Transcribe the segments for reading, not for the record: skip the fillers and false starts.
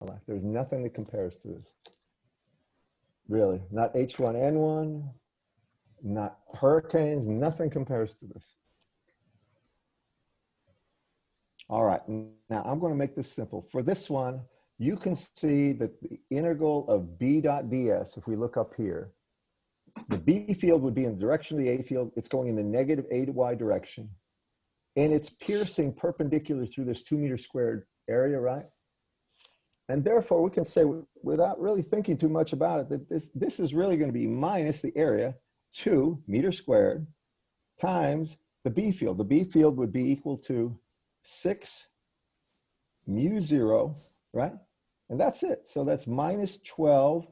life. There's nothing that compares to this. Really, not H1N1, not hurricanes, nothing compares to this. All right, now I'm going to make this simple. For this one, you can see that the integral of B dot ds, if we look up here, the B field would be in the direction of the A field. It's going in the negative A to Y direction. And it's piercing perpendicular through this 2 meter squared area, right? And therefore, we can say, without really thinking too much about it, that this is really going to be minus the area, 2 meters squared, times the B field. The B field would be equal to 6 mu 0, right? And that's it. So that's minus 12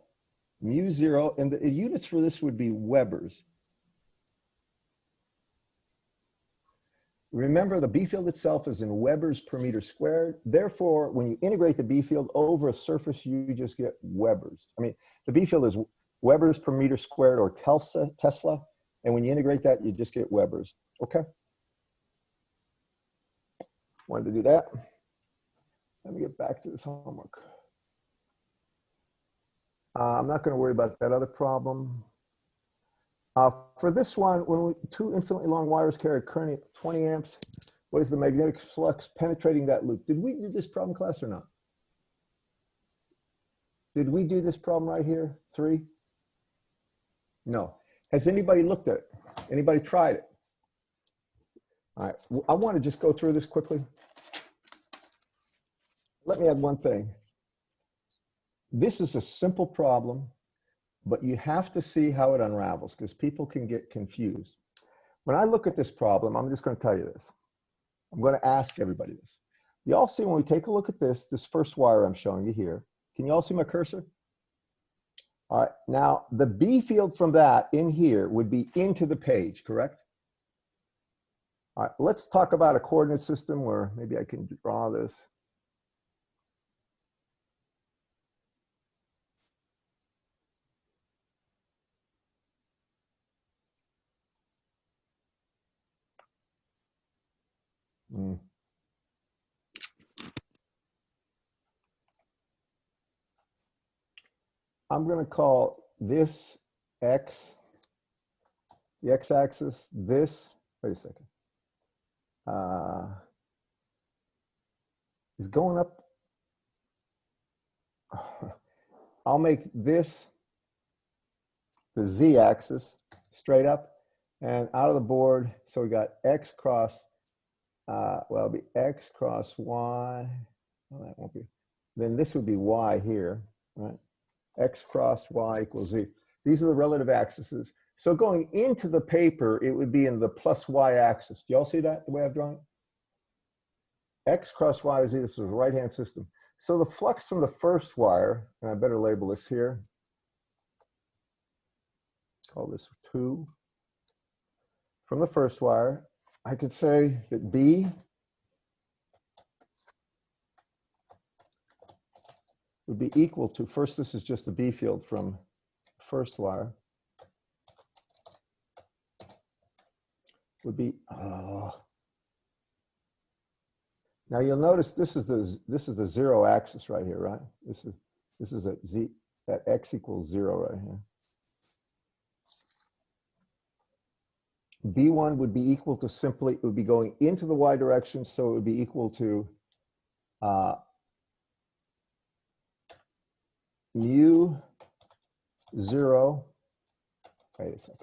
mu 0. And the units for this would be Webers. Remember, the B field itself is in Webers per meter squared. Therefore, when you integrate the B field over a surface, you just get Webers. I mean, the B field is Webers per meter squared, or Tesla. And when you integrate that, you just get Webers. Okay? Wanted to do that. Let me get back to this homework. I'm not going to worry about that other problem. For this one, when two infinitely long wires carry a current of 20 amps, what is the magnetic flux penetrating that loop? Did we do this problem, class, or not? Did we do this problem right here, 3? No. Has anybody looked at it? Anybody tried it? All right, I want to just go through this quickly. Let me add one thing. This is a simple problem, but you have to see how it unravels because people can get confused. When I look at this problem, I'm just going to tell you this. I'm going to ask everybody this. You all see when we take a look at this first wire I'm showing you here, can you all see my cursor? All right, now the B field from that in here would be into the page, correct? All right, let's talk about a coordinate system where maybe I can draw this. I'm going to call this X, the X-axis, this, wait a second, is going up. I'll make this the Z-axis, straight up, and out of the board, so we got X cross, well, it'll be X cross Y, well, that won't be, then this would be Y here, right? X cross Y equals Z. These are the relative axes. So going into the paper, it would be in the plus Y axis. Do you all see that, the way I've drawn it? X cross Y is Z, this is a right-hand system. So the flux from the first wire, and I better label this here, call this 2. From the first wire, I could say that B would be equal to, first this is just the B field from first wire, would be, now you'll notice this is the 0 axis right here, right? This is at Z, at X equals 0 right here. B1 would be equal to simply, it would be going into the Y direction, so it would be equal to mu 0, wait a second.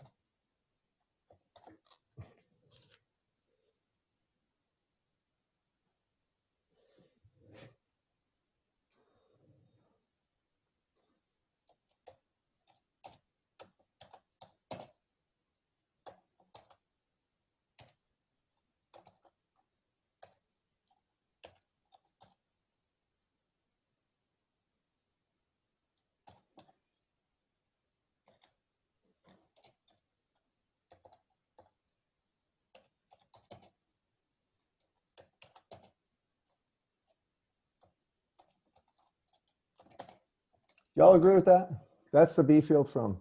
Y'all agree with that? That's the B field from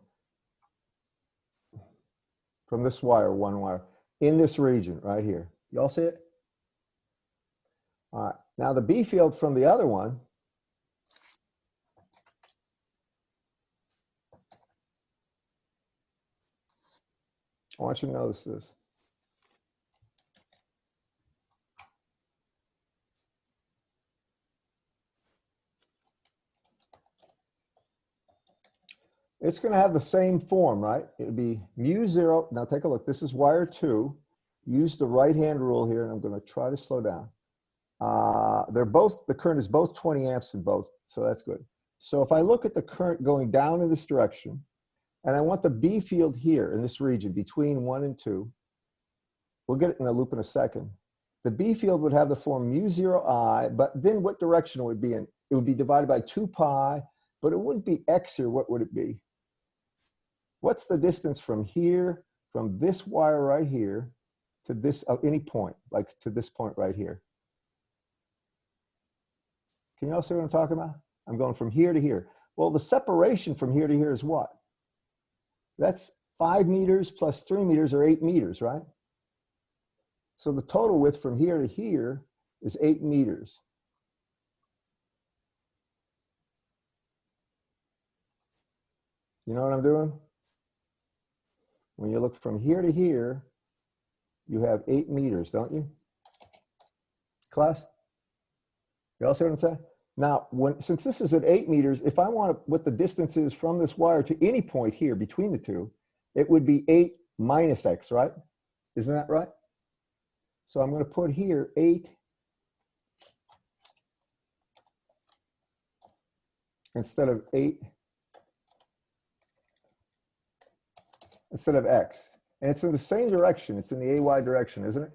this wire, one wire, in this region right here. Y'all see it? All right. Now the B field from the other one I want you to notice this. It's going to have the same form, right? It would be mu 0. Now take a look. This is wire 2. Use the right-hand rule here, and I'm going to try to slow down. They're both, the current is both 20 amps in both, so that's good. So if I look at the current going down in this direction, and I want the B field here in this region between 1 and 2, we'll get it in a loop in a second. The B field would have the form mu 0I, but then what direction it would be in? It would be divided by 2 pi, but it wouldn't be x here. What would it be? What's the distance from here, from this wire right here, to this, any point, like to this point right here? Can you all see what I'm talking about? I'm going from here to here. Well, the separation from here to here is what? That's 5 meters plus 3 meters, or 8 meters, right? So the total width from here to here is 8 meters. You know what I'm doing? When you look from here to here, you have 8 meters, don't you? Class? You all see what I'm saying? Now, since this is at 8 meters, if I want what the distance is from this wire to any point here between the two, it would be 8 minus x, right? Isn't that right? So I'm going to put here 8 instead of 8 instead of x. And it's in the same direction. It's in the AY direction, isn't it?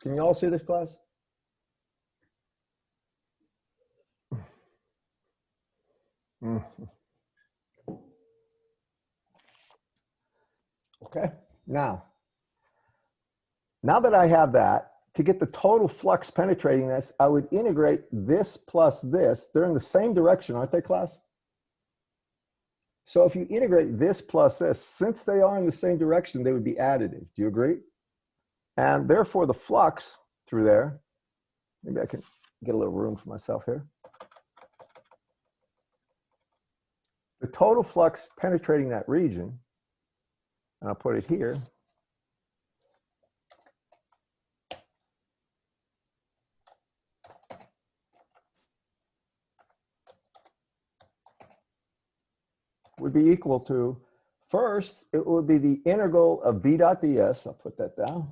Can you all see this, class? Okay, now that I have that, to get the total flux penetrating this, I would integrate this plus this. They're in the same direction, aren't they, class? So if you integrate this plus this, since they are in the same direction, they would be additive. Do you agree? And therefore, the flux through there, maybe I can get a little room for myself here. The total flux penetrating that region, and I'll put it here, would be equal to, first, it would be the integral of B dot ds. I'll put that down.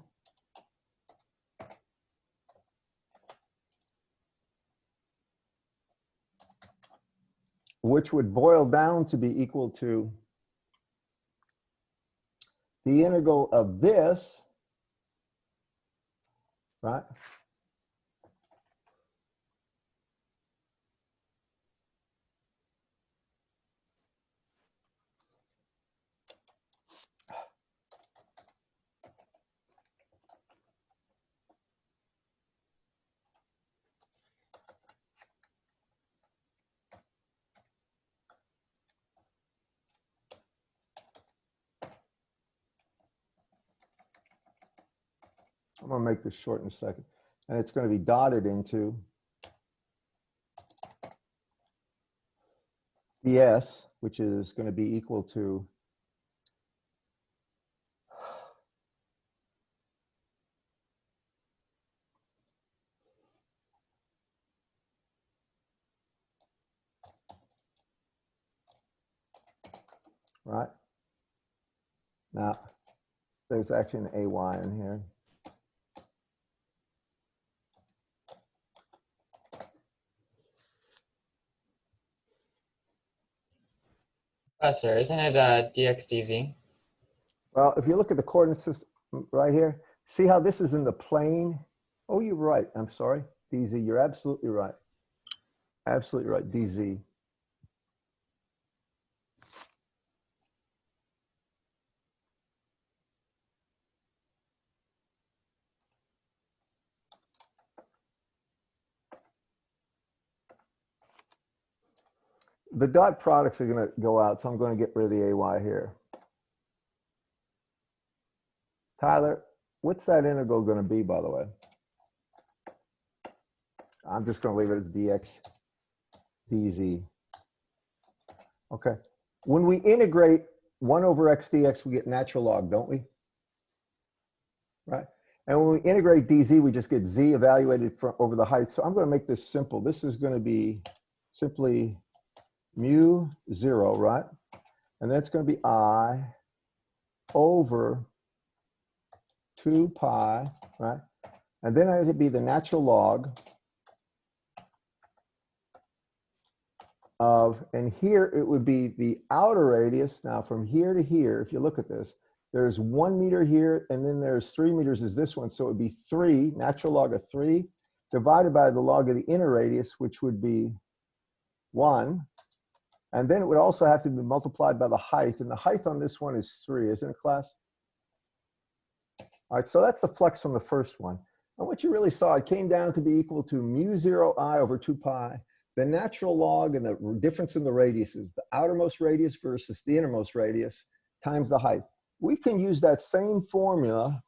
Which would boil down to be equal to the integral of this, right? I'm going to make this short in a second. And it's going to be dotted into ds, which is going to be equal to right? Now, there's actually an AY in here. Professor, isn't it dx dz? Well, if you look at the coordinate system right here, see how this is in the plane? Oh, you're right. I'm sorry. DZ, you're absolutely right. Absolutely right, DZ. The dot products are going to go out, so I'm going to get rid of the AY here. Tyler, what's that integral going to be, by the way? I'm just going to leave it as dx dz. Okay. When we integrate 1 over x dx, we get natural log, don't we? Right? And when we integrate dz, we just get z evaluated over the height. So I'm going to make this simple. This is going to be simply mu 0, right? And that's going to be I over 2 pi, right? And then it would be the natural log of, and here it would be the outer radius. Now from here to here, if you look at this, there's 1 meter here, and then there's 3 meters is this one. So it would be 3, natural log of 3, divided by the log of the inner radius, which would be 1. And then it would also have to be multiplied by the height. And the height on this one is 3, isn't it, class? All right, so that's the flux from the first one. And what you really saw, it came down to be equal to mu 0 I over 2 pi, the natural log and the difference in the radiuses, the outermost radius versus the innermost radius, times the height. We can use that same formula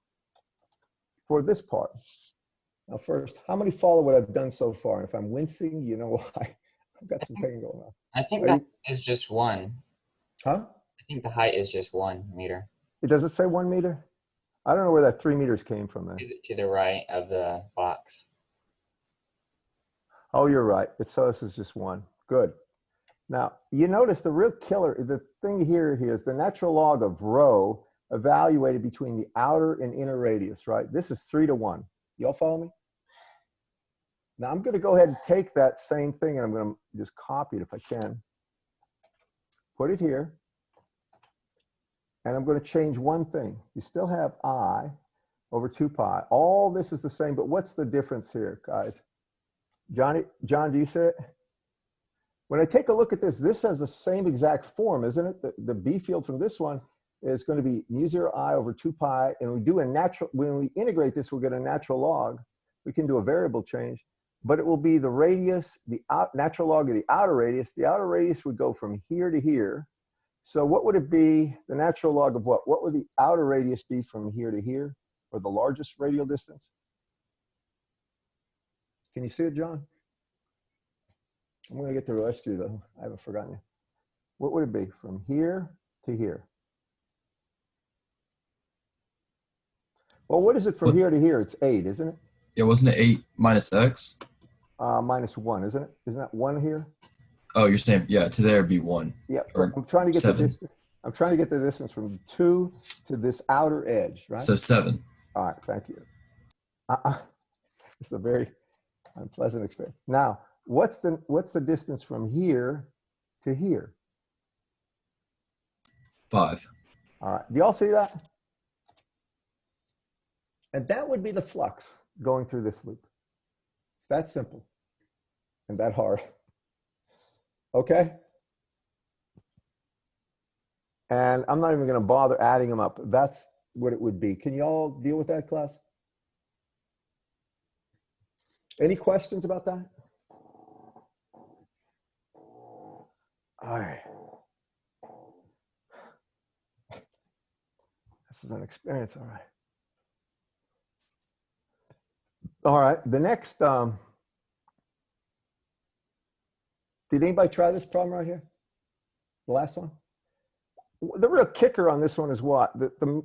for this part. Now first, how many follow what I've done so far? And if I'm wincing, you know why. I've got some pain going on. I think that is just 1. Huh? I think the height is just 1 meter. Does it say 1 meter? I don't know where that 3 meters came from then. To the right of the box. Oh, you're right. It says it's just 1. Good. Now, you notice the real killer, the thing here is the natural log of rho evaluated between the outer and inner radius, right? This is 3 to 1. Y'all follow me? Now, I'm going to go ahead and take that same thing, and I'm going to just copy it if I can. Put it here. And I'm going to change one thing. You still have I over 2 pi. All this is the same, but what's the difference here, guys? John, do you see it? When I take a look at this, this has the same exact form, isn't it? The B field from this one is going to be mu 0 I over 2 pi. And we do a natural, when we integrate this, we'll get a natural log. We can do a variable change, but it will be the radius, the natural log of the outer radius. The outer radius would go from here to here. So what would it be, the natural log of what? What would the outer radius be from here to here, or the largest radial distance? Can you see it, John? I'm going to get the rest of you, though. I haven't forgotten you. What would it be from here to here? Well, what is it from here to here? It's 8, isn't it? Yeah, wasn't it 8 minus x? Minus 1, isn't it? Isn't that 1 here? Oh, you're saying, yeah, to there be 1. Yeah, Or I'm trying to get 7. the distance. I'm trying to get the distance from 2 to this outer edge, right? So 7. All right, thank you. It's a very unpleasant experience. Now, what's the distance from here to here? 5. All right, do y'all see that? And that would be the flux going through this loop. It's that simple and that hard. Okay? And I'm not even going to bother adding them up. That's what it would be. Can you all deal with that, class? Any questions about that? All right. This is an experience, all right. All right, the next, did anybody try this problem right here? The last one? The real kicker on this one is what? The mu,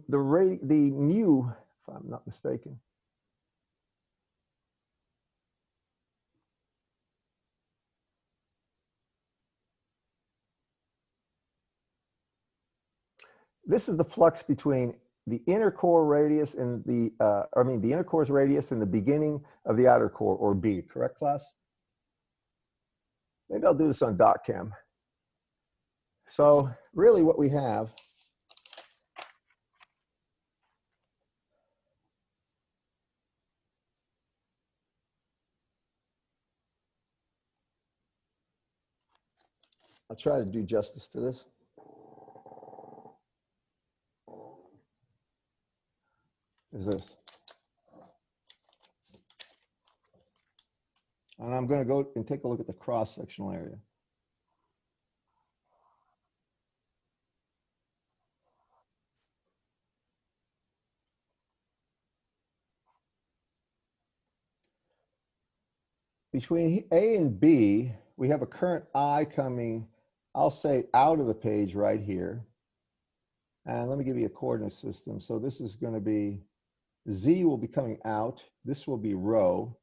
if I'm not mistaken. This is the flux between the inner core radius and the, the inner core's radius and the beginning of the outer core, or B, correct, class? Maybe I'll do this on DotCam. So really what we have I'll try to do justice to this. Is this. And I'm going to go and take a look at the cross-sectional area. Between A and B, we have a current I coming, I'll say, out of the page right here. And let me give you a coordinate system. So this is going to be, Z will be coming out. This will be rho.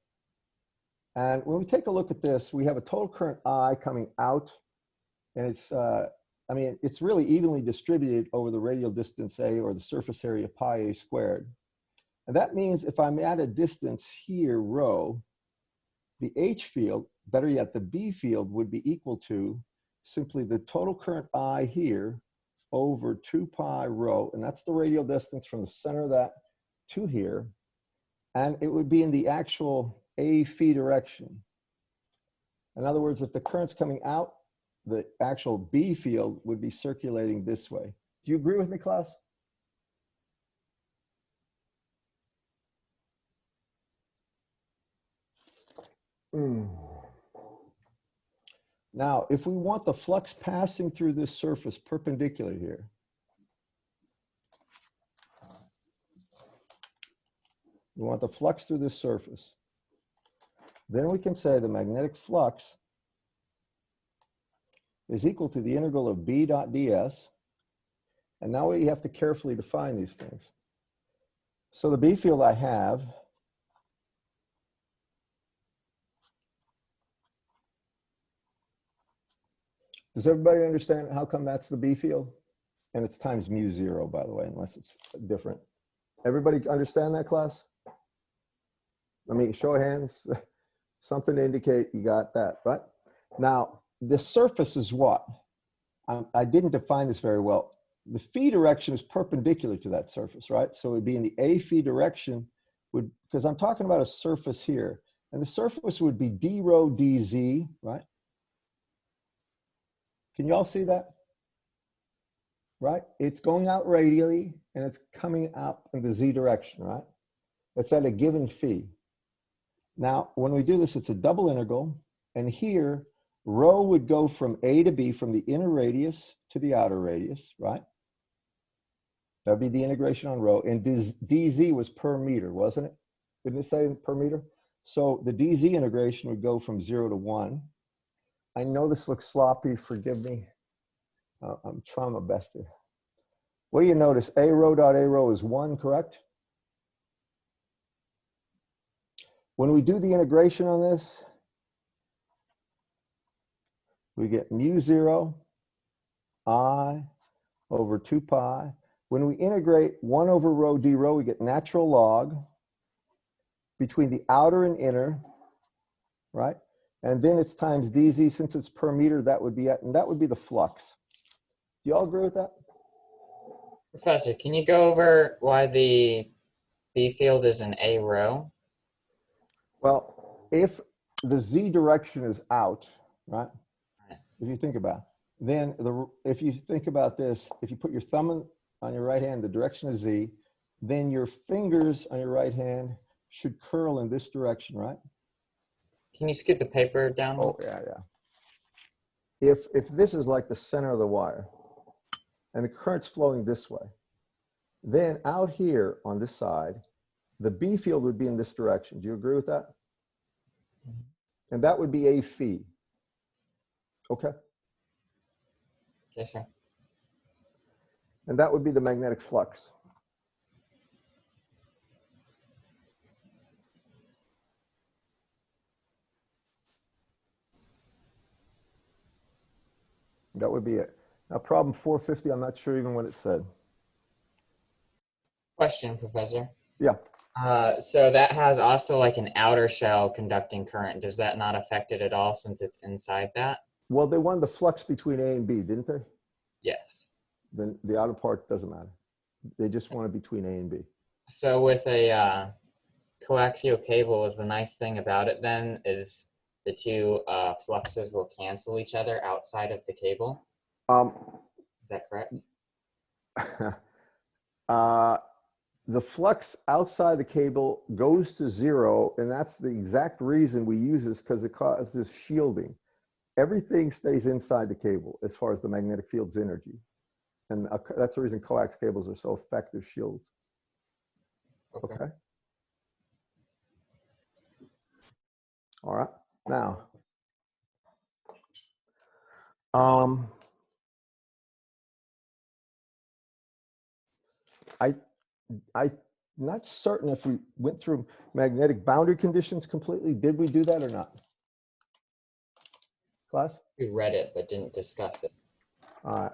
And when we take a look at this, we have a total current I coming out. And it's, I mean, it's really evenly distributed over the radial distance A, or the surface area pi A squared. And that means if I'm at a distance here, rho, the H field, better yet, the B field would be equal to simply the total current I here over 2 pi rho. And that's the radial distance from the center of that to here. And it would be in the actual A phi direction. In other words, if the current's coming out, the actual B field would be circulating this way. Do you agree with me, class? Now, if we want the flux passing through this surface perpendicular here, we want the flux through this surface, then we can say the magnetic flux is equal to the integral of B dot ds. And now we have to carefully define these things. So the B field I have does everybody understand how come that's the B field? And it's times mu 0, by the way, unless it's different. Everybody understand that, class? Let me show of hands. Something to indicate you got that, right? Now, the surface is what? I didn't define this very well. The phi direction is perpendicular to that surface, right? So it would be in the A phi direction, because I'm talking about a surface here. And the surface would be d rho dz, right? Can you all see that? Right? It's going out radially and it's coming out in the z direction, right? It's at a given phi. Now, when we do this, it's a double integral. And here, rho would go from A to B, from the inner radius to the outer radius, right? That would be the integration on rho. And dz was per meter, wasn't it? Didn't it say per meter? So the dz integration would go from 0 to 1. I know this looks sloppy, forgive me. I'm trying my best here. What do you notice? A rho dot A rho is 1, correct? When we do the integration on this, we get mu 0 I over 2 pi. When we integrate 1 over rho d rho, we get natural log between the outer and inner, right? And then it's times dz, since it's per meter, that would be and that would be the flux. Do you all agree with that? Professor, can you go over why the B field is an A rho? Well, if the z direction is out, right? If you think about it, then if you think about this, if you put your thumb on your right hand, the direction is z, then your fingers on your right hand should curl in this direction, right? Can you scoot the paper down? Oh, yeah, yeah. If this is like the center of the wire and the current's flowing this way, then out here on this side, the B field would be in this direction. Do you agree with that? And that would be A phi. Okay. Yes, sir. And that would be the magnetic flux. That would be it. Now, problem 450, I'm not sure even what it said. Question, Professor. Yeah. So that has also like an outer shell conducting current. Does that not affect it at all since it's inside that? Well, they wanted the flux between A and B, didn't they? Yes. Then the outer part doesn't matter. They just want it between A and B. So with a coaxial cable, is the nice thing about it then is the two fluxes will cancel each other outside of the cable. Is that correct? The flux outside the cable goes to 0, and that's the exact reason we use this, because it causes shielding. Everything stays inside the cable as far as the magnetic field's energy. And that's the reason coax cables are so effective shields. Okay. All right. Now, I'm not certain if we went through magnetic boundary conditions completely. Did we do that or not? Class? We read it, but didn't discuss it. All right.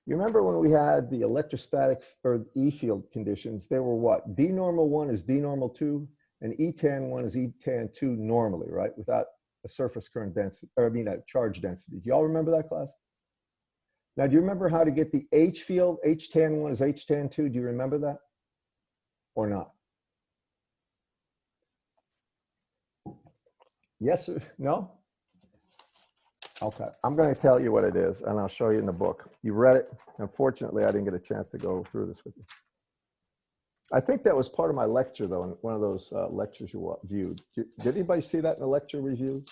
You remember when we had the electrostatic or E field conditions, they were what? D normal 1 is D normal 2, and E tan 1 is E tan 2 normally, right? Without a surface current density, or I mean a charge density. Do y'all remember that, class? Now, do you remember how to get the H field? H tan 1 is H tan 2. Do you remember that or not? Yes or no? Okay, I'm going to tell you what it is, and I'll show you in the book. You read it. Unfortunately, I didn't get a chance to go through this with you. I think that was part of my lecture, though, in one of those lectures you viewed. Did anybody see that in the lecture review?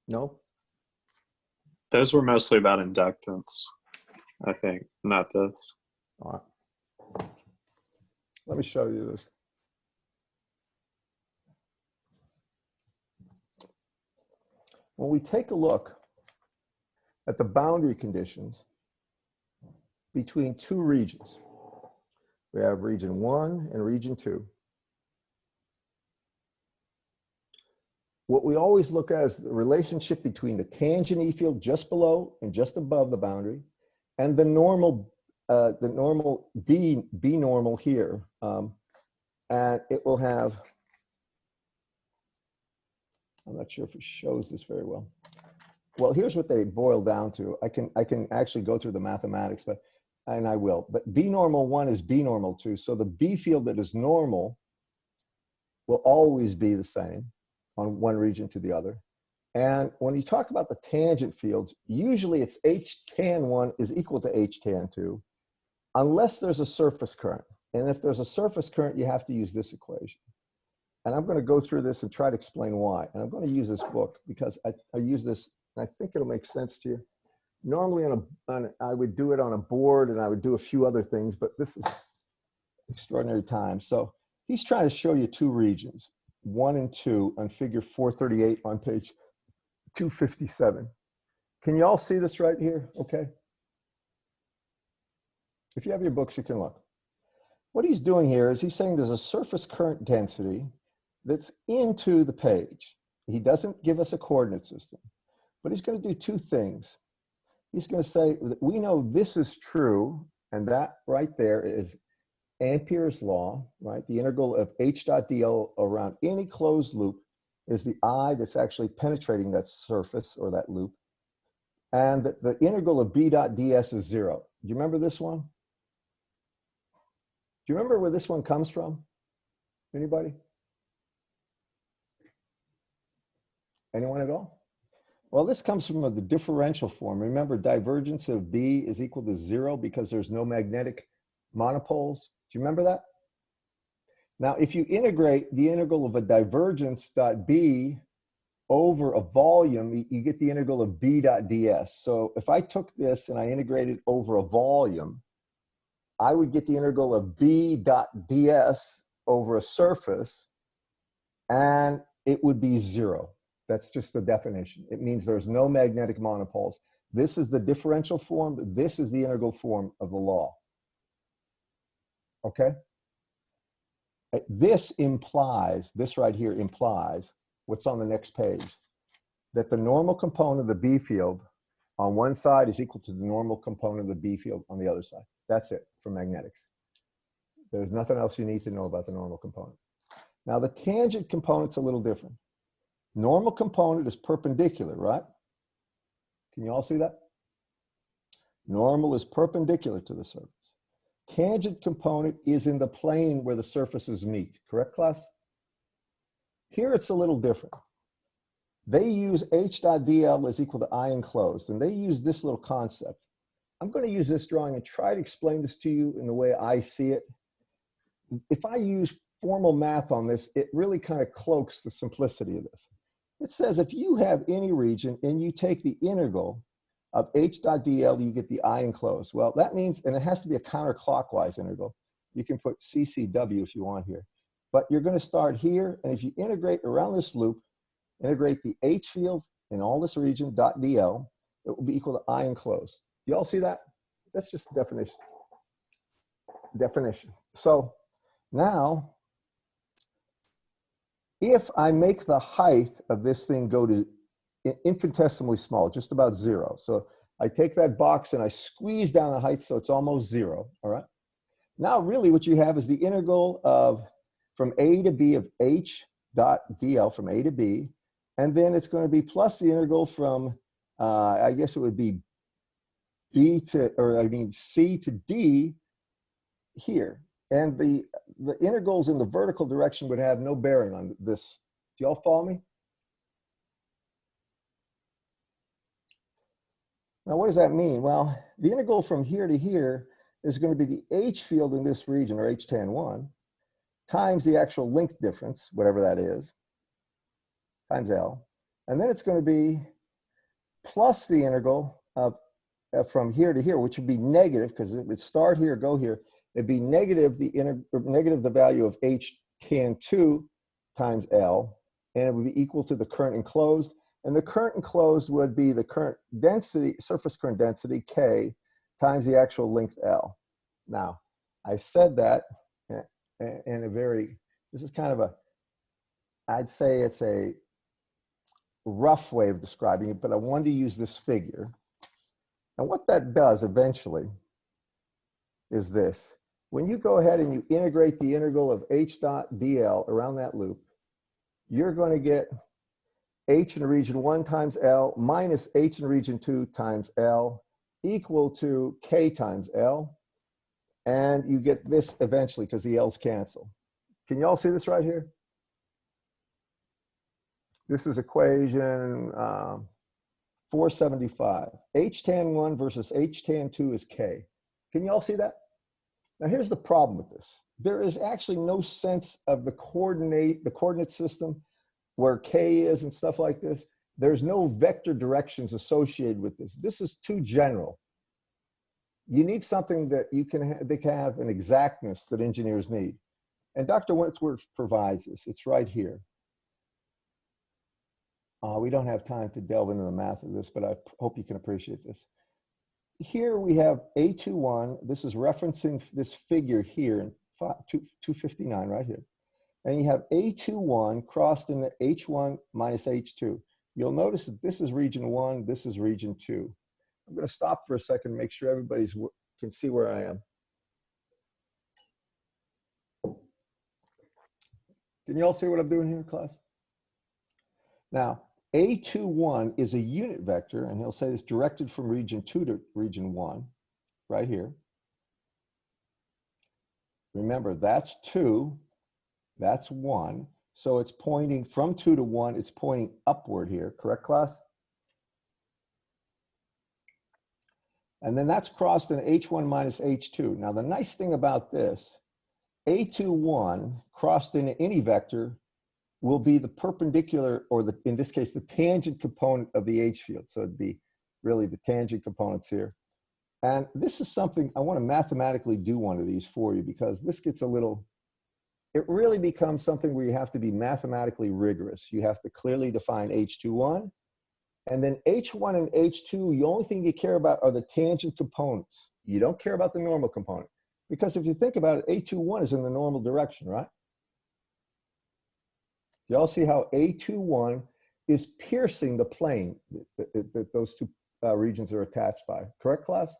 No? Those were mostly about inductance, I think, not this. All right. Let me show you this. When we take a look at the boundary conditions between two regions, we have region 1 and region 2. What we always look at is the relationship between the tangent E field just below and just above the boundary, and the normal B normal here, and it will have. I'm not sure if it shows this very well. Well, here's what they boil down to. I can actually go through the mathematics, and I will. But B normal 1 is B normal 2. So the B field that is normal will always be the same on one region to the other. And when you talk about the tangent fields, usually it's H tan 1 is equal to H tan 2, unless there's a surface current. And if there's a surface current, you have to use this equation. And I'm going to go through this and try to explain why. And I'm going to use this book because I use this, and I think it'll make sense to you. Normally I would do it on a board, and I would do a few other things, but this is extraordinary time. So he's trying to show you two regions, 1 and 2, on figure 438 on page 257. Can you all see this right here? Okay. If you have your books, you can look. What he's doing here is he's saying there's a surface current density that's into the page. He doesn't give us a coordinate system, but he's going to do two things. He's going to say that we know this is true, and that right there is Ampere's law, right? The integral of H dot dl around any closed loop is the I that's actually penetrating that surface or that loop. And the integral of B dot ds is 0. Do you remember this one? Do you remember where this one comes from? Anybody? Anyone at all? Well, this comes from the differential form. Remember, divergence of B is equal to 0 because there's no magnetic monopoles. Do you remember that? Now, if you integrate the integral of a divergence dot B over a volume, you get the integral of B dot ds. So if I took this and I integrated over a volume, I would get the integral of B dot ds over a surface, and it would be 0. That's just the definition. It means there's no magnetic monopoles. This is the differential form. This is the integral form of the law. Okay? This implies, this right here implies, what's on the next page, that the normal component of the B field on one side is equal to the normal component of the B field on the other side. That's it for magnetics. There's nothing else you need to know about the normal component. Now, the tangent component's a little different. Normal component is perpendicular, right? Can you all see that? Normal is perpendicular to the surface. Tangent component is in the plane where the surfaces meet. Correct, class? Here it's a little different. They use H dot dl is equal to I enclosed, and they use this little concept. I'm going to use this drawing and try to explain this to you in the way I see it. If I use formal math on this, it really kind of cloaks the simplicity of this. It says if you have any region and you take the integral of H dot dl, you get the I enclosed. Well, that means, and it has to be a counterclockwise integral. You can put CCW if you want here. But you're going to start here, and if you integrate around this loop, integrate the H field in all this region, dot dl, it will be equal to I enclosed. You all see that? That's just definition. Definition. So now, if I make the height of this thing go to infinitesimally small, just about 0. So I take that box and I squeeze down the height so it's almost 0, all right? Now really what you have is the integral of from a to b of h dot dl from a to b, and then it's going to be plus the integral from, I guess it would be c to d here. And the integrals in the vertical direction would have no bearing on this. Do y'all follow me? Now, what does that mean? Well, the integral from here to here is going to be the h field in this region, or h tan 1, times the actual length difference, whatever that is, times L. And then it's going to be plus the integral of from here to here, which would be negative, because it would start here, go here. It'd be negative the value of h tan 2 times L, and it would be equal to the current enclosed. And the current enclosed would be the current density, surface current density, K, times the actual length L. Now, I said that in a very, this is kind of a, I'd say it's a rough way of describing it, but I wanted to use this figure. And what that does eventually is this. When you go ahead and you integrate the integral of h dot dl around that loop, you're going to get h in region 1 times L minus h in region 2 times L equal to K times L. And you get this eventually because the L's cancel. Can you all see this right here? This is equation 475. H tan 1 versus H tan 2 is K. Can you all see that? Now here's the problem with this. There is actually no sense of the coordinate system where K is and stuff like this. There's no vector directions associated with this. This is too general. You need something that they can have an exactness that engineers need. And Dr. Wentworth provides this. It's right here. We don't have time to delve into the math of this, but I hope you can appreciate this. Here we have A21. This is referencing this figure here in 259 right here. And you have A21 crossed into H1 minus H2. You'll notice that this is region 1, this is region 2. I'm going to stop for a second and make sure everybody can see where I am. Can you all see what I'm doing here, class? Now, A21 is a unit vector, and he'll say it's directed from region 2 to region 1, right here. Remember, that's 2, that's 1. So it's pointing from 2 to 1, it's pointing upward here, correct, class? And then that's crossed in H1 minus H2. Now, the nice thing about this, A21 crossed into any vector will be the perpendicular, or in this case, the tangent component of the H field. So it'd be really the tangent components here. And this is something, I want to mathematically do one of these for you because this gets a little, it really becomes something where you have to be mathematically rigorous. You have to clearly define H21. And then H1 and H2, the only thing you care about are the tangent components. You don't care about the normal component. Because if you think about it, A21 is in the normal direction, right? You all see how A21 is piercing the plane that those two regions are attached by. Correct, class?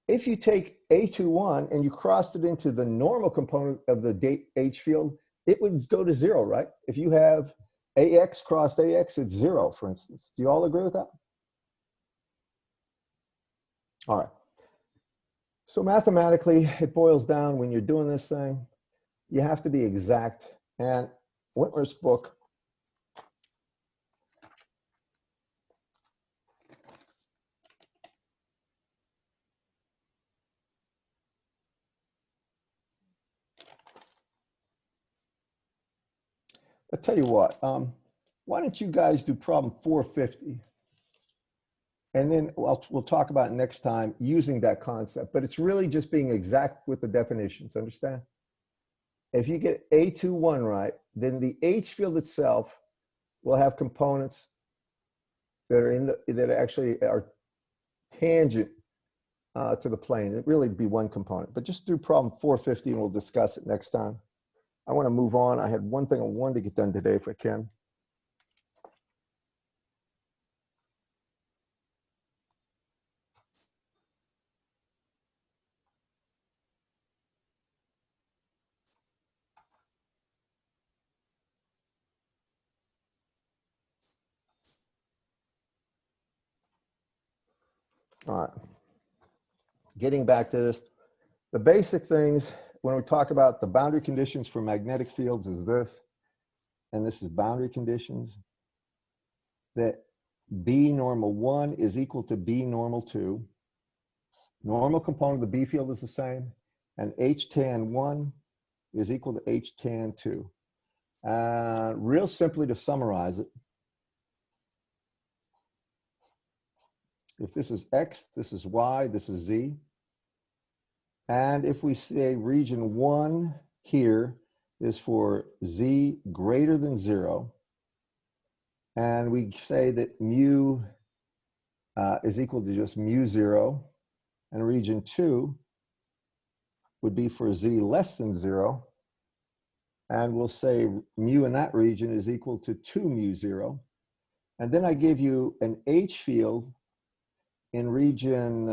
If you take A21 and you crossed it into the normal component of the H field, it would go to 0, right? If you have AX crossed AX, it's 0, for instance. Do you all agree with that? All right. So mathematically, it boils down when you're doing this thing, you have to be exact. And Wentworth's book, I'll tell you what, why don't you guys do problem 450? And then we'll talk about it next time using that concept, but it's really just being exact with the definitions, understand? If you get A21 right, then the H field itself will have components that are that actually are tangent to the plane. It really be one component, but just do problem 450 and we'll discuss it next time. I want to move on. I had one thing I wanted to get done today if I can. All right. Getting back to this, the basic things when we talk about the boundary conditions for magnetic fields is this, and this is boundary conditions, that B normal 1 is equal to B normal 2. Normal component of the B field is the same, and H tan 1 is equal to H tan 2. Real simply to summarize it, if this is X, this is Y, this is Z. And if we say region 1 here is for Z greater than 0, and we say that mu is equal to just mu 0, and region 2 would be for Z less than 0, and we'll say mu in that region is equal to 2 mu 0. And then I give you an H field in region,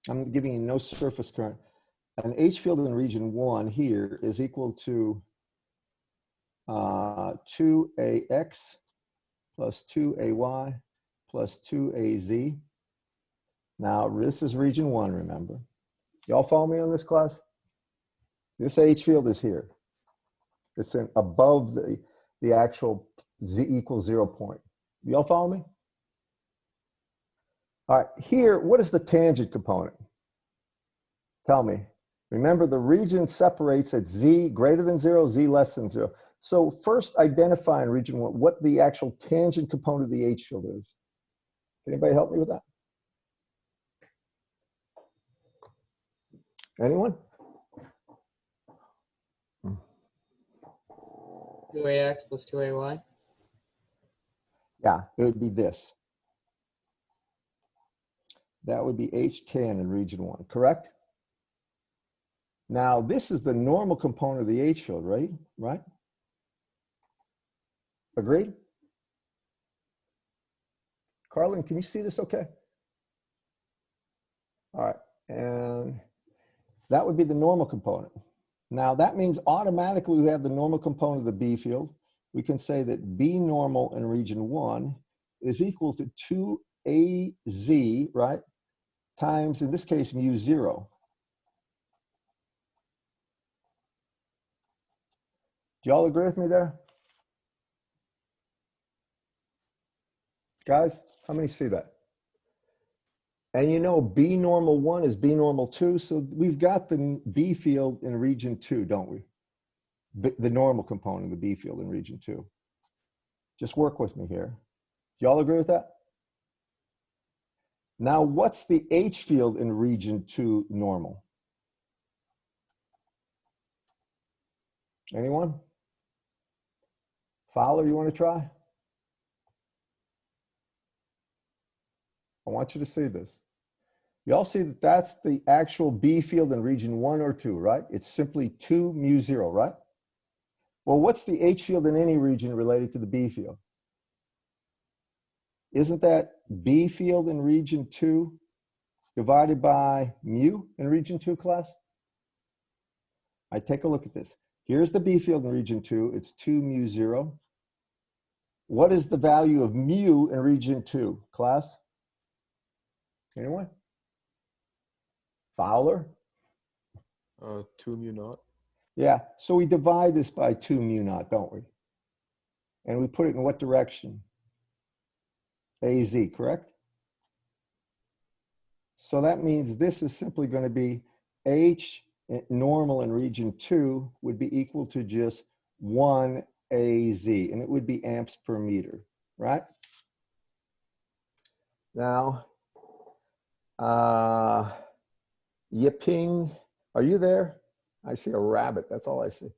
I'm giving you no surface current. An H field in region 1 here is equal to 2AX plus 2AY plus 2AZ. Now, this is region 1, remember. Y'all follow me on this, class? This H field is here. It's in above the actual Z equals 0 point. Y'all follow me? All right, here, what is the tangent component? Tell me. Remember, the region separates at Z greater than 0, Z less than 0. So first identify in region 1 what the actual tangent component of the H field is. Can anybody help me with that? Anyone? 2AX plus 2AY? Yeah, it would be this. That would be H tan in region 1, correct? Now, this is the normal component of the H field, right? Right? Agreed? Carlin, can you see this okay? All right, and that would be the normal component. Now, that means automatically we have the normal component of the B field. We can say that B normal in region 1 is equal to 2AZ, right? Times, in this case, mu 0. Do y'all agree with me there? Guys, how many see that? And you know B normal 1 is B normal 2, so we've got the B field in region 2, don't we? The normal component of the B field in region 2. Just work with me here. Do y'all agree with that? Now, what's the H field in region 2 normal? Anyone? Fowler, you want to try? I want you to see this. You all see that that's the actual B field in region 1 or 2, right? It's simply 2 mu 0, right? Well, what's the H field in any region related to the B field? Isn't that B field in region 2 divided by mu in region 2, class? I take a look at this. Here's the B field in region 2. It's 2 mu 0. What is the value of mu in region 2, class? Anyone? Fowler? 2 mu naught. Yeah, so we divide this by 2 mu naught, don't we? And we put it in what direction? AZ, correct? So that means this is simply going to be H normal in region 2 would be equal to just 1 AZ, and it would be amps per meter, right? Now, Yiping, are you there? I see a rabbit, that's all I see.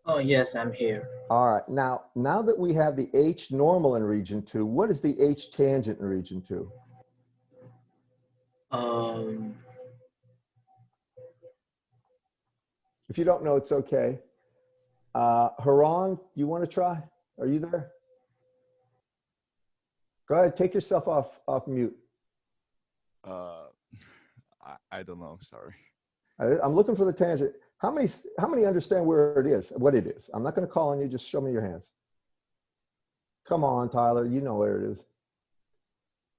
Oh, yes, I'm here. All right, now that we have the H normal in region 2, what is the H tangent in region 2? Um, If you don't know, it's okay. Haran, you want to try? Are you there? Go ahead, take yourself off mute. Uh, I don't know. Sorry. I'm looking for the tangent. How many understand where it is, what it is? I'm not going to call on you. Just show me your hands. Come on, Tyler. You know where it is.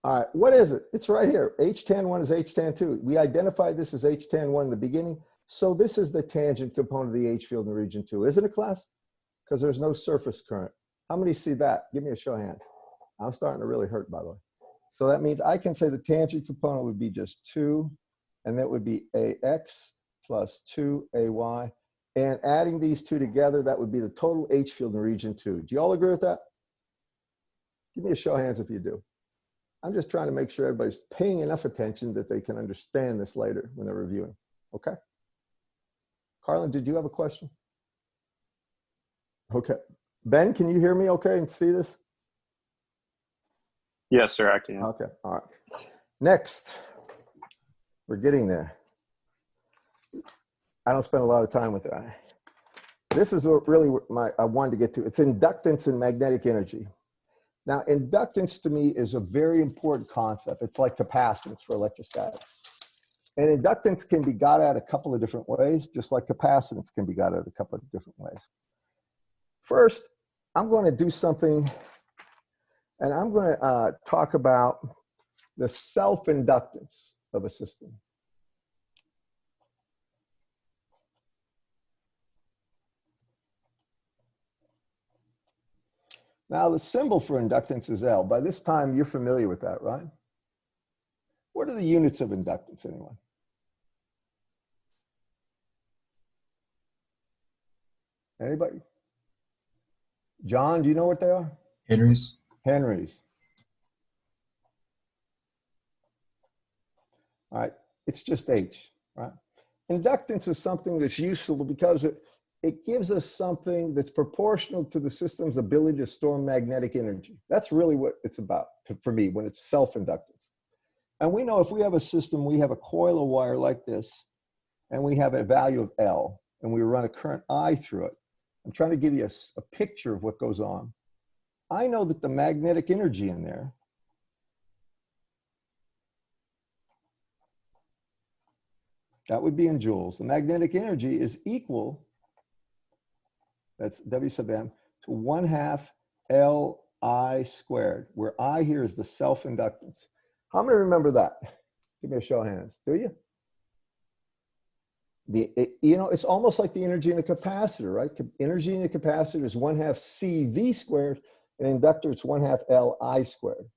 All right. What is it? It's right here. H-tan1 is H-tan2. We identified this as H-tan1 in the beginning. So this is the tangent component of the H field in region 2. Isn't it, class? Because there's no surface current. How many see that? Give me a show of hands. I'm starting to really hurt, by the way. So that means I can say the tangent component would be just 2, and that would be AX plus 2AY. And adding these two together, that would be the total H field in region 2. Do you all agree with that? Give me a show of hands if you do. I'm just trying to make sure everybody's paying enough attention that they can understand this later when they're reviewing. Okay? Carlin, did you have a question? Okay. Ben, can you hear me okay and see this? Yes, sir, I can. Okay, all right. Next, we're getting there. I don't spend a lot of time with that. This is what really I wanted to get to. It's inductance and magnetic energy. Now, inductance to me is a very important concept. It's like capacitance for electrostatics. And inductance can be got at a couple of different ways, just like capacitance can be got at a couple of different ways. First, I'm going to do something, and I'm going to talk about the self-inductance of a system. Now, the symbol for inductance is L. By this time, you're familiar with that, right? What are the units of inductance, anyone? Anybody? John, do you know what they are? Henry's. Henry's. All right, it's just H, right? Inductance is something that's useful because it gives us something that's proportional to the system's ability to store magnetic energy. That's really what it's about for me when it's self-inductance. And we know if we have a system, we have a coil of wire like this, and we have a value of L, and we run a current I through it. I'm trying to give you a picture of what goes on. I know that the magnetic energy in there that would be in joules. The magnetic energy is equal, that's W sub M, to 1/2 Li squared, where I here is the self-inductance. How many remember that? Give me a show of hands. Do you? You know, it's almost like the energy in a capacitor, right? Energy in a capacitor is 1/2 CV squared. An inductor, it's 1/2 Li squared.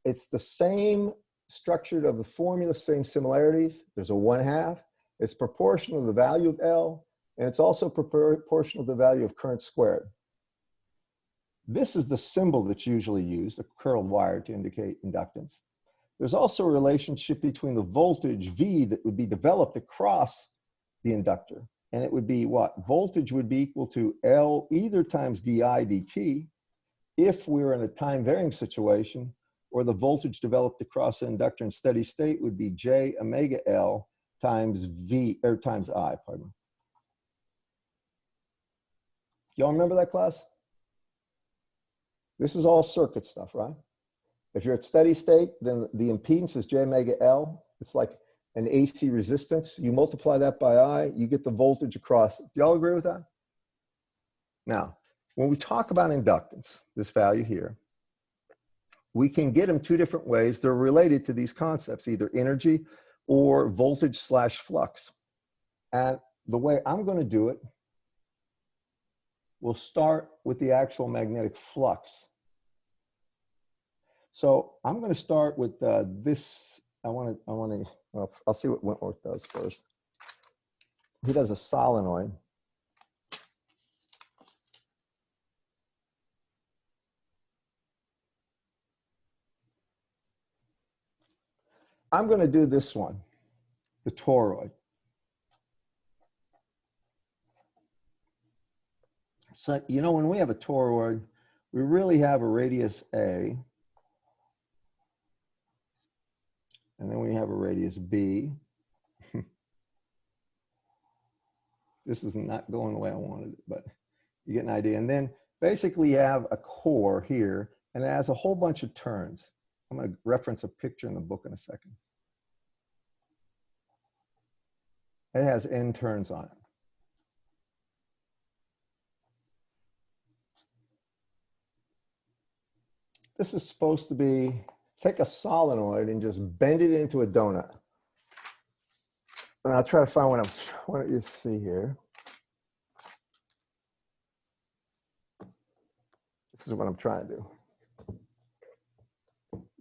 It's the same structure of the formula, same similarities. There's a 1/2. It's proportional to the value of L, and it's also proportional to the value of current squared. This is the symbol that's usually used, a curled wire, to indicate inductance. There's also a relationship between the voltage V that would be developed across the inductor. And it would be what? Voltage would be equal to L either times di dt if we were in a time varying situation, or the voltage developed across the inductor in steady state would be J omega L times V, or times I, pardon me. Y'all remember that, class? This is all circuit stuff, right? If you're at steady state, then the impedance is J omega L. It's like an AC resistance. You multiply that by I, you get the voltage across it. Do y'all agree with that? Now, when we talk about inductance, this value here, we can get them two different ways. They're related to these concepts, either energy or voltage slash flux. And the way I'm going to do it, we'll start with the actual magnetic flux. So I'm going to start with this. Well, I'll see what Wentworth does first. He does a solenoid. I'm going to do this one, the toroid. So, you know, when we have a toroid, we really have a radius A And then we have a radius B. This is not going the way I wanted it, but you get an idea. And then basically you have a core here, and it has a whole bunch of turns. I'm going to reference a picture in the book in a second. It has n turns on it. This is supposed to be, take a solenoid and just bend it into a donut. And I'll try to find what you see here. This is what I'm trying to do.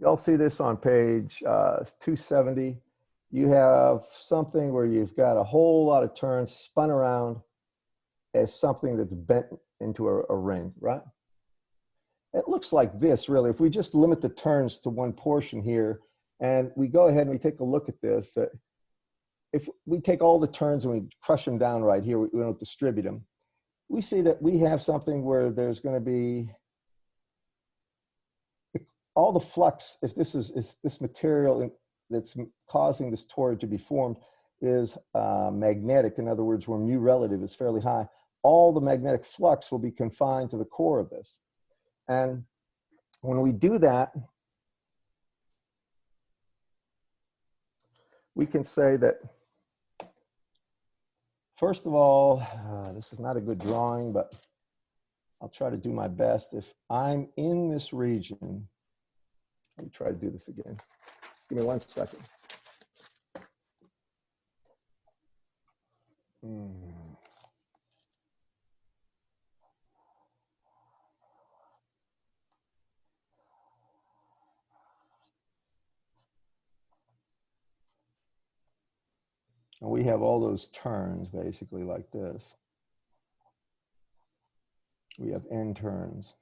Y'all see this on page 270. You have something where you've got a whole lot of turns spun around as something that's bent into a ring, right? It looks like this, really. If we just limit the turns to one portion here, and we go ahead and we take a look at this, that if we take all the turns and we crush them down right here, we don't distribute them, we see that we have something where there's going to be all the flux. If this material that's causing this toroid to be formed is magnetic, in other words, where mu relative is fairly high, all the magnetic flux will be confined to the core of this. And when we do that, we can say that, first of all, this is not a good drawing, but I'll try to do my best. If I'm in this region, let me try to do this again. Give me 1 second. And we have all those turns basically like this. We have n turns.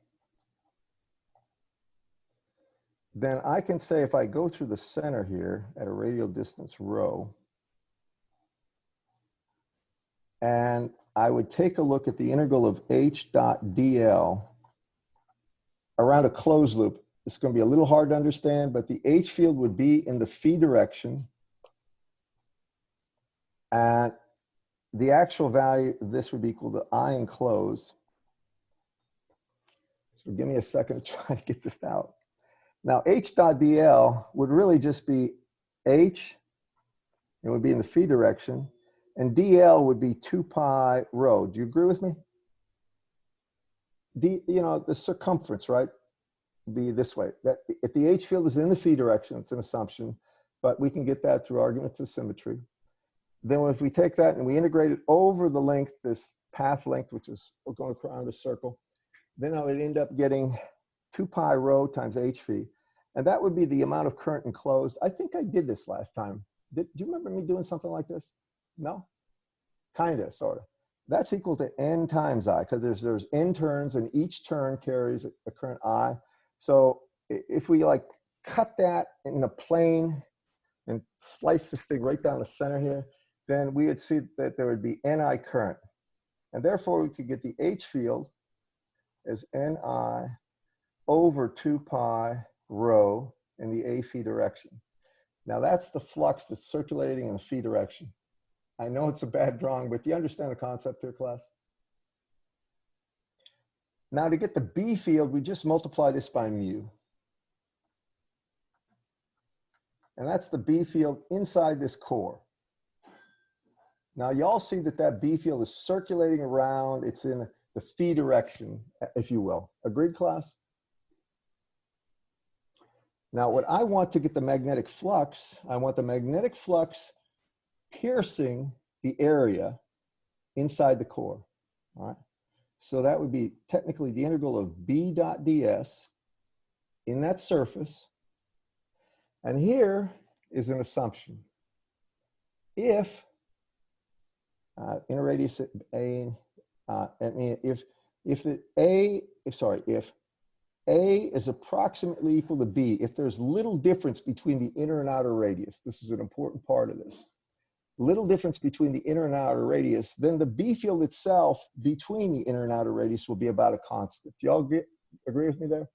Then I can say if I go through the center here at a radial distance rho, and I would take a look at the integral of h dot dl around a closed loop. It's going to be a little hard to understand, but the H field would be in the phi direction. And the actual value of this would be equal to I enclosed. So give me a second to try to get this out. Now, H dot dl would really just be H, it would be in the phi direction, and dl would be 2 pi rho. Do you agree with me? The circumference, right, would be this way. That if the H field is in the phi direction, it's an assumption, but we can get that through arguments of symmetry. Then if we take that and we integrate it over the length, this path length, which is going around a circle, then I would end up getting 2 pi rho times h phi. And that would be the amount of current enclosed. I think I did this last time. Do you remember me doing something like this? No? Kind of, sort of. That's equal to n times I, because there's n turns, and each turn carries a current I. So if we like cut that in a plane and slice this thing right down the center here, then we would see that there would be Ni current. And therefore, we could get the H field as Ni over 2 pi rho in the A phi direction. Now, that's the flux that's circulating in the phi direction. I know it's a bad drawing, but do you understand the concept here, class? Now, to get the B field, we just multiply this by mu. And that's the B field inside this core. Now, y'all see that that B field is circulating around. It's in the phi direction, if you will. Agreed, class? Now, what I want to get the magnetic flux, I want the magnetic flux piercing the area inside the core, all right? So that would be technically the integral of B dot ds in that surface. And here is an assumption. If inner radius A, if A is approximately equal to B, if there's little difference between the inner and outer radius, this is an important part of this, little difference between the inner and outer radius, then the B field itself between the inner and outer radius will be about a constant. Do y'all agree with me there?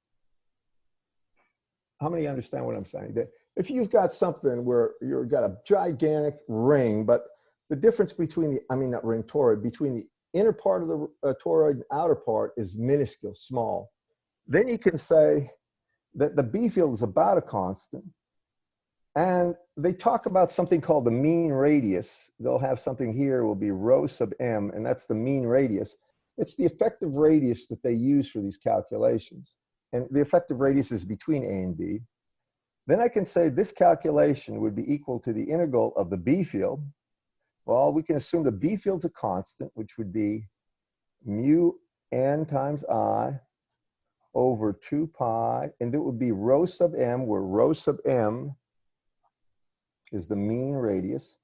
How many understand what I'm saying? if you've got something where you've got a gigantic ring, but the difference between the, I mean, not ring toroid, between the inner part of the toroid and outer part is minuscule, small. Then you can say that the B field is about a constant. And they talk about something called the mean radius. They'll have something here will be rho sub m, and that's the mean radius. It's the effective radius that they use for these calculations. And the effective radius is between A and B. Then I can say this calculation would be equal to the integral of the B field. Well, we can assume the B field's a constant, which would be mu n times I over 2 pi, and it would be rho sub m, where rho sub m is the mean radius.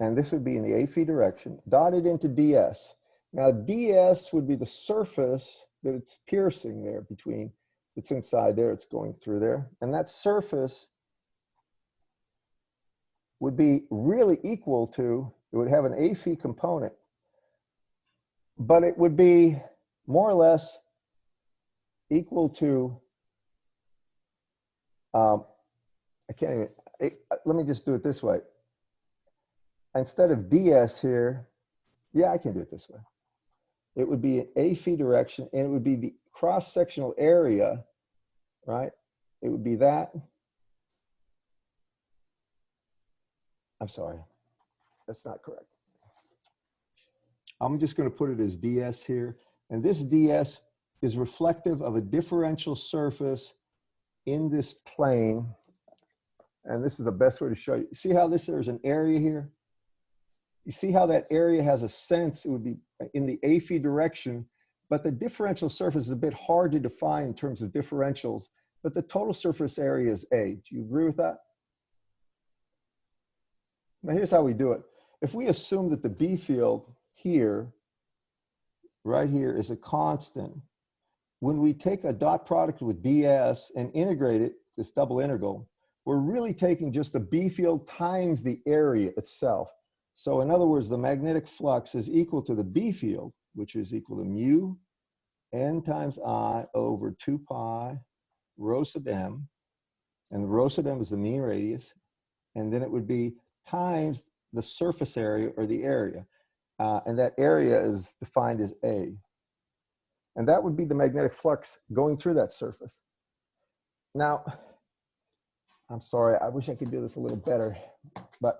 And this would be in the a phi direction, dotted into ds. Now ds would be the surface that it's piercing there between, it's inside there, it's going through there. And that surface would be really equal to, it would have an a phi component, but it would be more or less equal to, I can't even, let me just do it this way. Instead of ds here, yeah, I can do it this way. It would be an a phi direction, and it would be the cross-sectional area, right? It would be that. I'm sorry, that's not correct. I'm just going to put it as ds here. And this ds is reflective of a differential surface in this plane. And this is the best way to show you. See how there's an area here? You see how that area has a sense, it would be in the a phi direction, but the differential surface is a bit hard to define in terms of differentials, but the total surface area is A. Do you agree with that? Now here's how we do it. If we assume that the B field here, right here, is a constant, when we take a dot product with ds and integrate it, this double integral, we're really taking just the B field times the area itself. So in other words, the magnetic flux is equal to the B field, which is equal to mu n times I over 2 pi rho sub m. And the rho sub m is the mean radius. And then it would be times the surface area, or the area. And that area is defined as A. And that would be the magnetic flux going through that surface. Now, I'm sorry, I wish I could do this a little better, but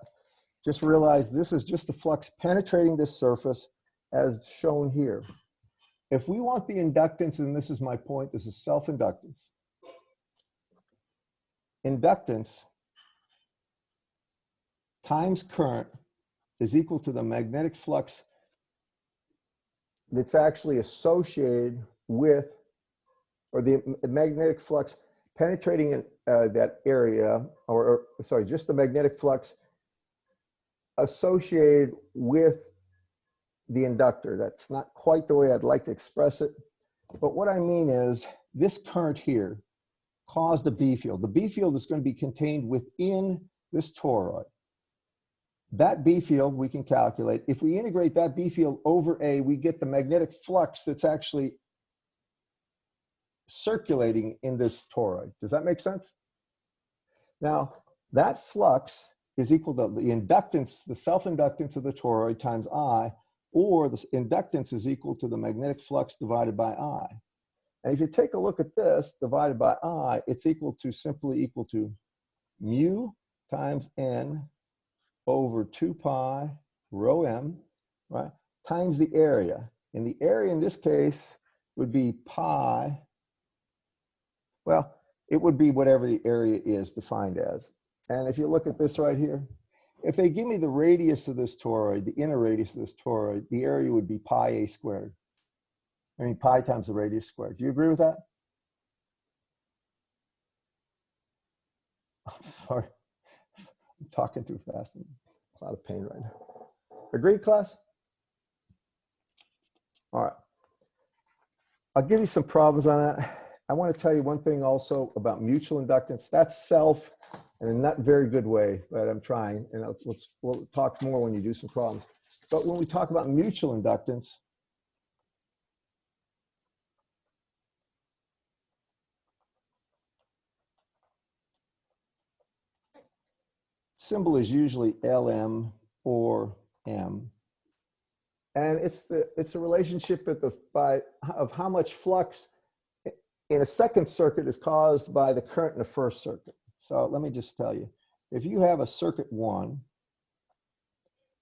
just realize this is just the flux penetrating this surface as shown here. If we want the inductance, and this is my point, this is self-inductance. Inductance times current is equal to the magnetic flux that's actually associated with, or the magnetic flux penetrating in that area, or sorry, just the magnetic flux associated with the inductor. That's not quite the way I'd like to express it. But what I mean is this current here caused a B field. The B field is going to be contained within this toroid. That B field we can calculate. If we integrate that B field over A, we get the magnetic flux that's actually circulating in this toroid. Does that make sense? Now, that flux is equal to the inductance, the self-inductance of the toroid times I, or the inductance is equal to the magnetic flux divided by I. And if you take a look at this divided by I, it's simply equal to mu times n over 2 pi rho m, right, times the area. And the area in this case would be pi, well, it would be whatever the area is defined as. And if you look at this right here, if they give me the radius of this toroid, the inner radius of this toroid, the area would be pi a squared. I mean, pi times the radius squared. Do you agree with that? I'm sorry. I'm talking too fast. I'm a lot of pain right now. Agreed, class? All right. I'll give you some problems on that. I want to tell you one thing also about mutual inductance. That's self, and in not very good way, but I'm trying. And we'll talk more when you do some problems. But when we talk about mutual inductance, symbol is usually LM or M. And it's a relationship of how much flux in a second circuit is caused by the current in the first circuit. So let me just tell you, if you have a circuit 1,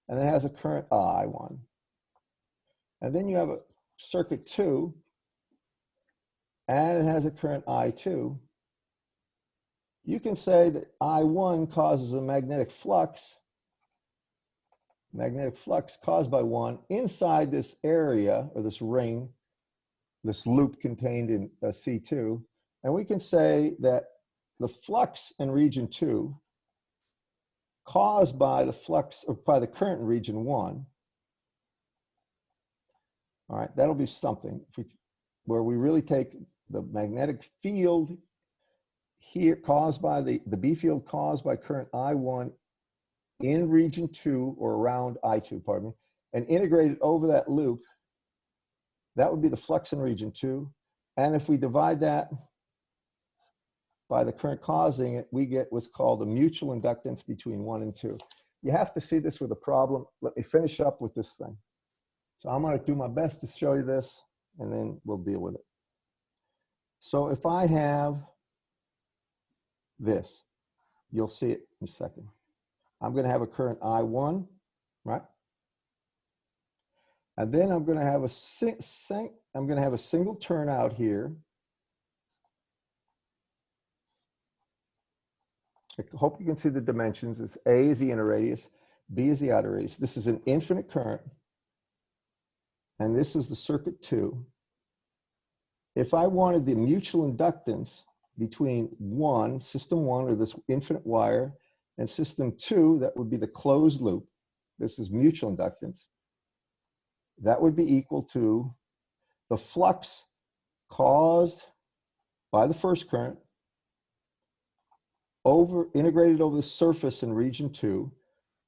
and it has a current I1, and then you have a circuit 2, and it has a current I2, you can say that I1 causes a magnetic flux caused by 1 inside this area, or this ring, this loop contained in C2. And we can say that the flux in region 2 caused by the flux, or by the current in region 1. All right, that'll be something where we really take the magnetic field here caused by the B field caused by current I1 in region 2, or around I2, pardon me, and integrate it over that loop. That would be the flux in region 2. And if we divide that by the current causing it, we get what's called the mutual inductance between 1 and 2. You have to see this with a problem. Let me finish up with this thing. So I'm going to do my best to show you this, and then we'll deal with it. So if I have this, you'll see it in a second. I'm going to have a current I1, right? And then I'm going to have a single turnout here. I hope you can see the dimensions. It's A is the inner radius, B is the outer radius. This is an infinite current, and this is the circuit 2. If I wanted the mutual inductance between system 1, or this infinite wire, and system 2, that would be the closed loop. This is mutual inductance. That would be equal to the flux caused by the first current integrated over the surface in region 2.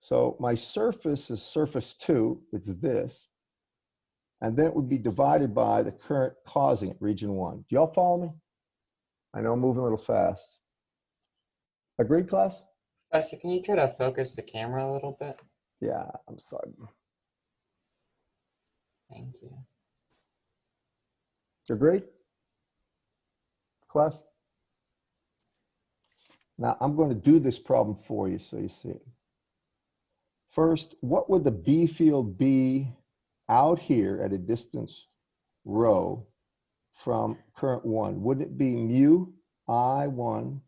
So my surface is surface 2, it's this. And then it would be divided by the current causing it, region 1. Do y'all follow me? I know I'm moving a little fast. Agreed, class? Professor, can you try to focus the camera a little bit? Yeah, I'm sorry. Thank you. Agreed? Class? Now I'm going to do this problem for you so you see it. First, what would the B field be out here at a distance rho from current 1? Wouldn't it be mu I1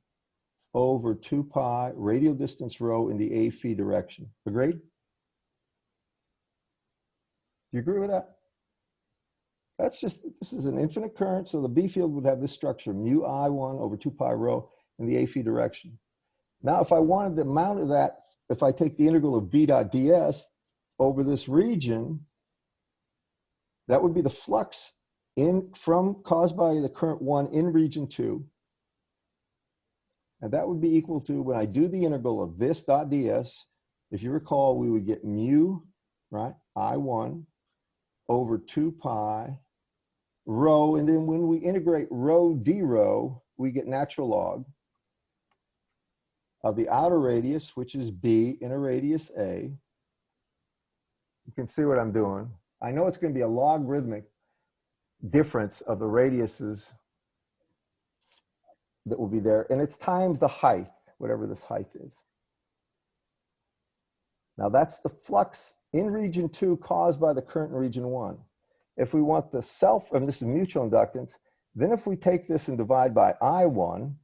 over 2 pi radial distance rho in the A phi direction? Agreed? Do you agree with that? This is an infinite current, so the B field would have this structure, mu I1 over 2 pi rho in the A phi direction. Now, if I wanted the amount of that, if I take the integral of B dot ds over this region, that would be the flux caused by the current 1 in region 2. And that would be equal to, when I do the integral of this dot ds, if you recall, we would get mu, right, I1 over 2 pi rho, and then when we integrate rho d rho, we get natural log of the outer radius, which is B, inner radius A. You can see what I'm doing. I know it's going to be a logarithmic difference of the radiuses that will be there, and it's times the height, whatever this height is. Now that's the flux in region 2 caused by the current in region 1. If we want the and this is mutual inductance, then if we take this and divide by I1,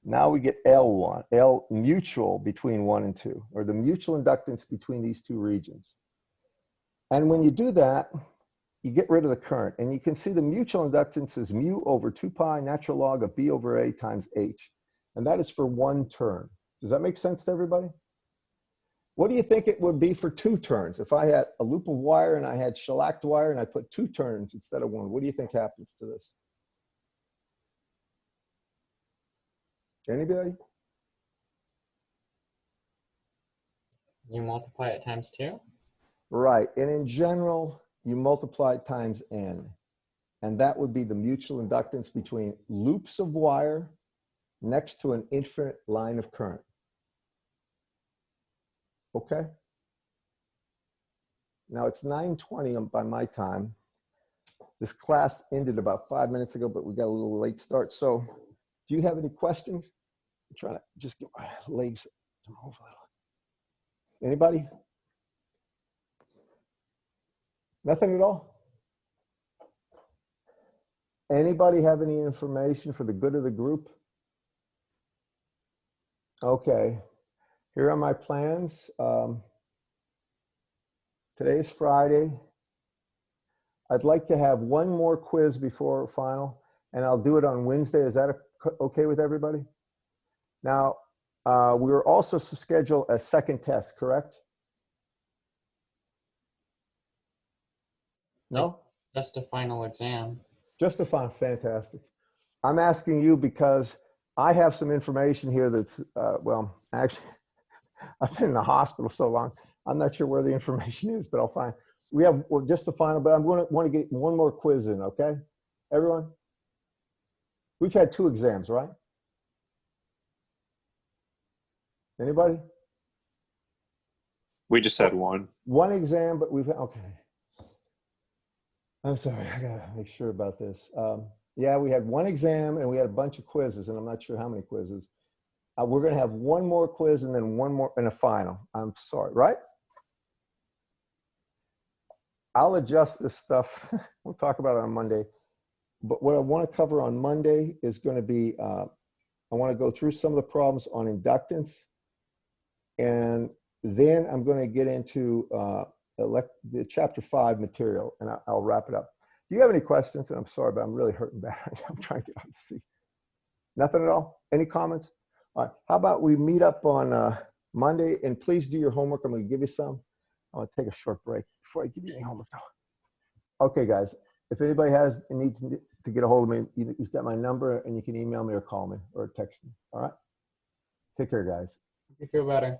now we get L1, L mutual between 1 and 2, or the mutual inductance between these two regions. And when you do that, you get rid of the current, and you can see the mutual inductance is mu over 2 pi natural log of B over A times H. And that is for one turn. Does that make sense to everybody? What do you think it would be for 2 turns? If I had a loop of wire and I had shellacked wire and I put 2 turns instead of 1, what do you think happens to this? Anybody? You multiply it times 2? Right, and in general, you multiply it times n. And that would be the mutual inductance between loops of wire next to an infinite line of current. Okay. Now it's 9:20 by my time. This class ended about 5 minutes ago, but we got a little late start. So do you have any questions? I'm trying to just get my legs to move a little. Anybody? Nothing at all? Anybody have any information for the good of the group? Okay, here are my plans. Today's Friday. I'd like to have one more quiz before final, and I'll do it on Wednesday. Is that okay with everybody? Now, we were also to schedule a second test, correct? No? Just a final exam. Just a final, fantastic. I'm asking you because I have some information here that's, well, actually, I've been in the hospital so long, I'm not sure where the information is, but I'll find. We have just the final, but I'm going to want to get one more quiz in, okay? Everyone? We've had 2 exams, right? Anybody? We just had one. One exam, but we've, okay. I'm sorry, I gotta make sure about this. Yeah, we had one exam and we had a bunch of quizzes, and I'm not sure how many quizzes. We're gonna have one more quiz and then one more and a final. I'm sorry, right? I'll adjust this stuff. We'll talk about it on Monday. But what I want to cover on Monday is going to be, I want to go through some of the problems on inductance. And then I'm going to get into the chapter 5 material, and I'll wrap it up. Do you have any questions? And I'm sorry, but I'm really hurting bad. I'm trying to get out to see. Nothing at all? Any comments? All right. How about we meet up on Monday, and please do your homework. I'm going to give you some. I'm going to take a short break before I give you any homework. Okay, guys. If anybody needs to get a hold of me, you've got my number, and you can email me or call me or text me. All right? Take care, guys. You feel better.